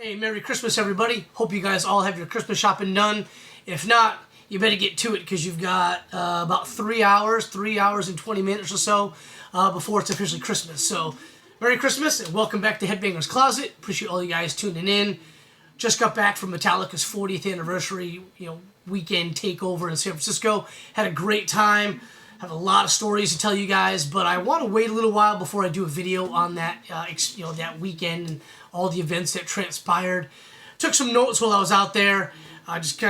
Hey, Merry Christmas, everybody. Hope you guys all have your Christmas shopping done. If not, you better get to it because you've got about 3 hours and 20 minutes or so before it's officially Christmas. So, Merry Christmas and welcome back to Headbanger's Closet. Appreciate all you guys tuning in. Just got back from Metallica's 40th anniversary, weekend takeover in San Francisco. Had a great time. Have a lot of stories to tell you guys, but I want to wait a little while before I do a video on that, that weekend and all the events that transpired. Took some notes while I was out there. I just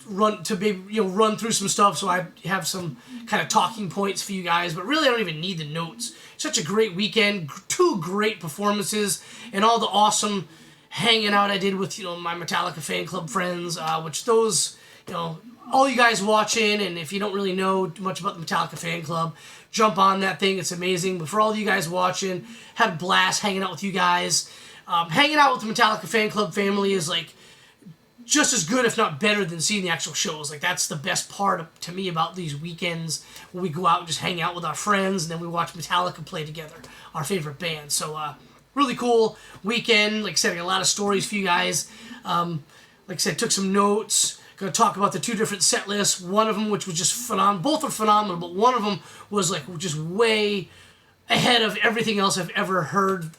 run through some stuff so I have some kind of talking points for you guys. But really, I don't even need the notes. Such a great weekend, 2 great performances, and all the awesome hanging out I did with my Metallica fan club friends. Which those all you guys watching, and if you don't really know much about the Metallica fan club, jump on that thing. It's amazing. But for all you guys watching, had a blast hanging out with you guys. Hanging out with the Metallica fan club family is like just as good, if not better, than seeing the actual shows. Like, that's the best part to me about these weekends, when we go out and just hang out with our friends, and then we watch Metallica play together, our favorite band. So, really cool weekend. Like I said, I got a lot of stories for you guys. Like I said, took some notes. Going to talk about the 2 different set lists. One of them, which was just phenomenal. Both are phenomenal, but one of them was like just way ahead of everything else I've ever heard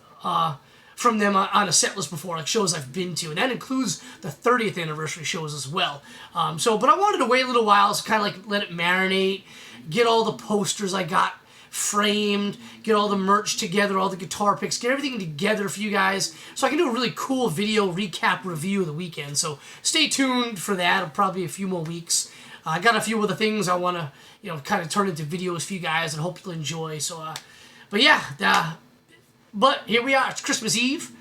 from them on a set list before, like shows I've been to, and that includes the 30th anniversary shows as well. But I wanted to wait a little while, so kind of like let it marinate, get all the posters I got framed, get all the merch together, all the guitar picks, get everything together for you guys, so I can do a really cool video recap review of the weekend. So stay tuned for that. It'll probably be a few more weeks. I got a few other things I want to, kind of turn into videos for you guys, and hope you'll enjoy. So, but yeah, but here we are. It's Christmas Eve.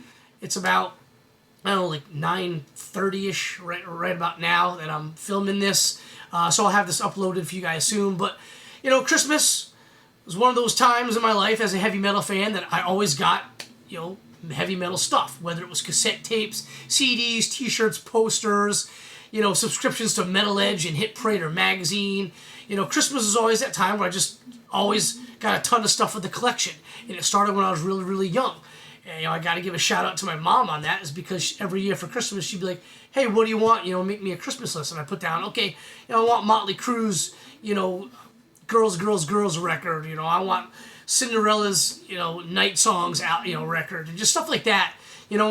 It's about, I don't know, like 9:30ish, right about now that I'm filming this. So I'll have this uploaded for you guys soon. But, Christmas was one of those times in my life as a heavy metal fan that I always got, heavy metal stuff. Whether it was cassette tapes, CDs, T-shirts, posters, subscriptions to Metal Edge and Hit Parade or magazine. Christmas is always that time where I just always got a ton of stuff for the collection. And it started when I was really, really young. And, I got to give a shout out to my mom on that, is because every year for Christmas she'd be like, hey, what do you want? Make me a Christmas list. And I put down, okay, I want Motley Crue's, Girls, Girls, Girls record. I want Cinderella's, Night Songs out, record. And just stuff like that.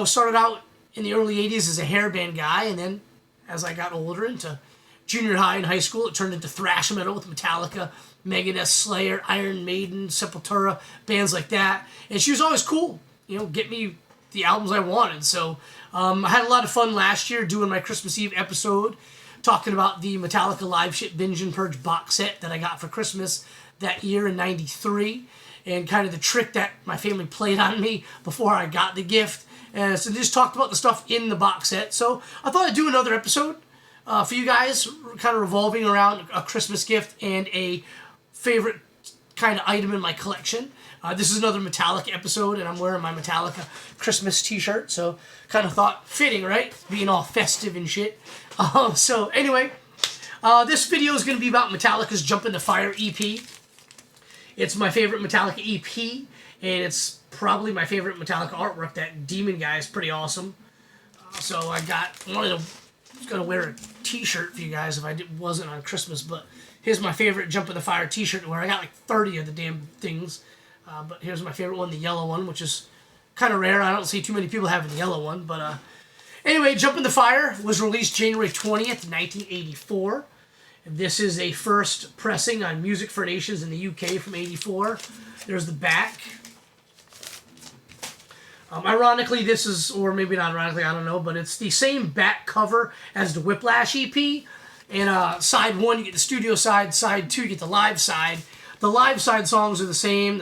Started out in the early 80s as a hair band guy, and then as I got older into junior high and high school, it turned into thrash metal with Metallica, Megadeth, Slayer, Iron Maiden, Sepultura, bands like that. And she was always cool, get me the albums I wanted. So I had a lot of fun last year doing my Christmas Eve episode, talking about the Metallica Live Shit Binge and Purge box set that I got for Christmas that year in '93, and kind of the trick that my family played on me before I got the gift. And so just talked about the stuff in the box set. So I thought I'd do another episode for you guys, kind of revolving around a Christmas gift and a favorite kind of item in my collection. This is another Metallica episode, and I'm wearing my Metallica Christmas t-shirt, so kind of thought fitting, right? Being all festive and shit. So anyway, this video is going to be about Metallica's Jump in the Fire EP. It's my favorite Metallica EP, and it's probably my favorite Metallica artwork. That demon guy is pretty awesome. So I was going to wear a t-shirt for you guys if I wasn't on Christmas, but here's my favorite Jump in the Fire t-shirt, where I got like 30 of the damn things. But here's my favorite one, the yellow one, which is kind of rare. I don't see too many people having the yellow one. But anyway, Jump in the Fire was released January 20th, 1984. This is a first pressing on Music for Nations in the UK from '84. There's the back. Ironically, this is, or maybe not ironically, I don't know, but it's the same back cover as the Whiplash EP. And side 1, you get the studio side. Side 2, you get the live side. The live side songs are the same,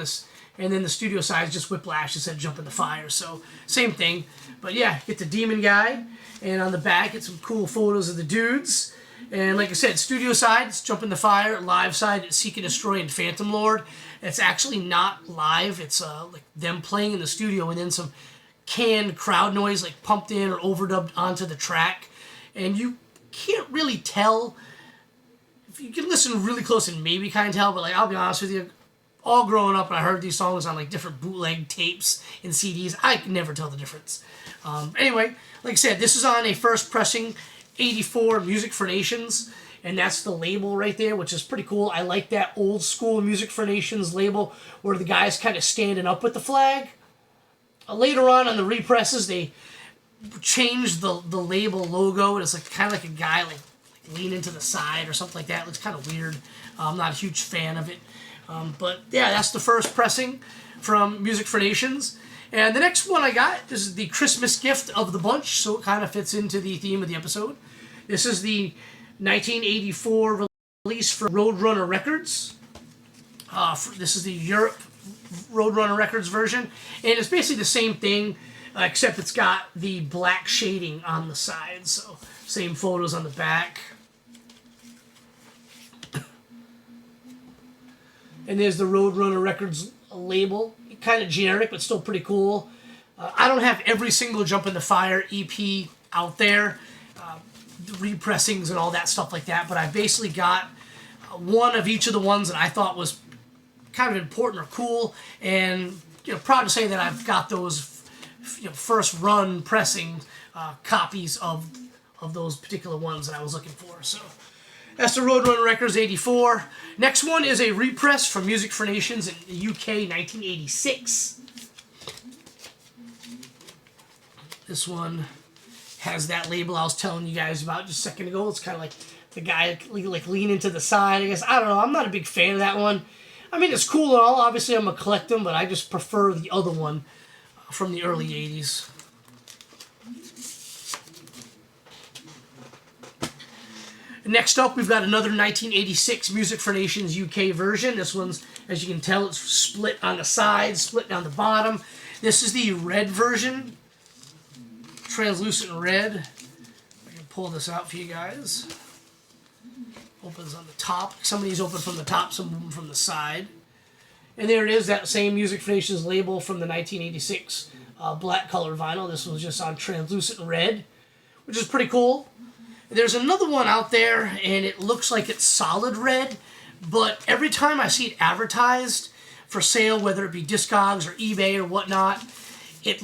and then the studio side is just Whiplash instead of Jump in the Fire. So, same thing. But yeah, get the demon guy. And on the back, get some cool photos of the dudes. And like I said, studio side, it's Jump in the Fire. Live side, it's Seek and Destroy and Phantom Lord. It's actually not live. It's like them playing in the studio and then some canned crowd noise like pumped in or overdubbed onto the track. And you can't really tell. If you can listen really close and maybe kind of tell, but like, I'll be honest with you, all growing up, and I heard these songs on like different bootleg tapes and CDs. I could never tell the difference. Anyway, like I said, this is on a first pressing 84 Music for Nations, and that's the label right there, which is pretty cool. I like that old school Music for Nations label where the guy's kind of standing up with the flag. Later on the represses, they changed the label logo, and it's like kind of like a guy like leaning to the side or something like that. It looks kind of weird. I'm not a huge fan of it. But yeah, that's the first pressing from Music for Nations. And the next one I got is the Christmas gift of the bunch, so it kind of fits into the theme of the episode. This is the 1984 release for Roadrunner Records. This is the Europe Roadrunner Records version, and it's basically the same thing, except it's got the black shading on the sides, so same photos on the back. And there's the Roadrunner Records label. Kind of generic, but still pretty cool. I don't have every single Jump in the Fire EP out there, the repressings and all that stuff like that, but I basically got one of each of the ones that I thought was kind of important or cool, and proud to say that I've got those first run pressing copies of those particular ones that I was looking for. So that's the Roadrunner Records 84. Next one is a repress from Music for Nations in the UK 1986. This one has that label I was telling you guys about just a second ago. It's kind of like the guy like leaning to the side, I guess. I don't know. I'm not a big fan of that one. I mean, it's cool and all. Obviously, I'm going to collect them, but I just prefer the other one from the early 80s. Next up, we've got another 1986 Music for Nations UK version. This one's, as you can tell, it's split on the sides, split down the bottom. This is the red version, translucent red. I can pull this out for you guys. Opens on the top. Some of these open from the top, some of them from the side. And there it is, that same Music for Nations label from the 1986 black color vinyl. This was just on translucent red, which is pretty cool. There's another one out there, and it looks like it's solid red, but every time I see it advertised for sale, whether it be Discogs or eBay or whatnot, it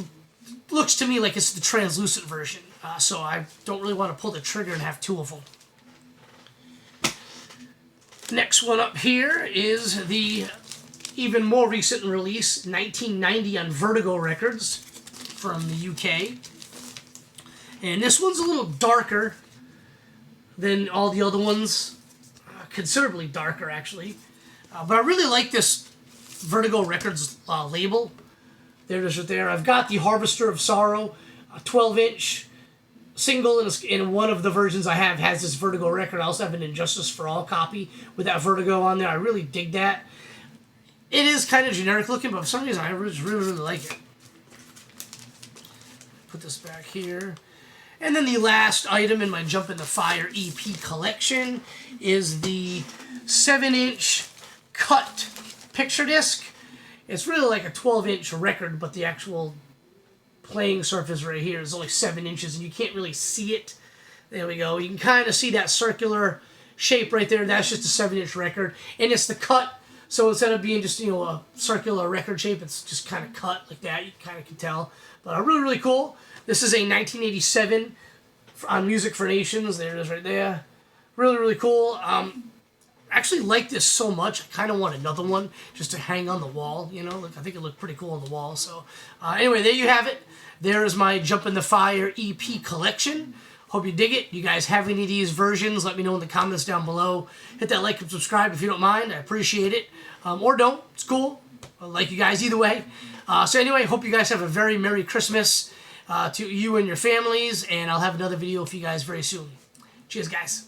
looks to me like it's the translucent version. So I don't really want to pull the trigger and have two of them. Next one up here is the even more recent release, 1990 on Vertigo Records from the UK. And this one's a little darker than all the other ones, considerably darker actually. But I really like this Vertigo Records label. There it is right there. I've got the Harvester of Sorrow, a 12-inch single, and one of the versions I have has this Vertigo record. I also have an Injustice for All copy with that Vertigo on there. I really dig that. It is kind of generic looking, but for some reason I just really, really like it. Put this back here. And then the last item in my Jump in the Fire EP collection is the 7-inch cut picture disc. It's really like a 12-inch record, but the actual playing surface right here is only 7 inches, and you can't really see it. There we go. You can kind of see that circular shape right there. That's just a 7-inch record, and it's the cut. So instead of being just a circular record shape, it's just kind of cut like that. You kind of can tell, but really, really cool. This is a 1987 on Music for Nations. There it is right there. Really, really cool. I actually like this so much. I kind of want another one just to hang on the wall. I think it looked pretty cool on the wall. So anyway, there you have it. There is my Jump in the Fire EP collection. Hope you dig it. You guys have any of these versions, let me know in the comments down below. Hit that like and subscribe if you don't mind. I appreciate it. Or don't. It's cool. I like you guys either way. So anyway, hope you guys have a very Merry Christmas to you and your families, and I'll have another video for you guys very soon. Cheers, guys.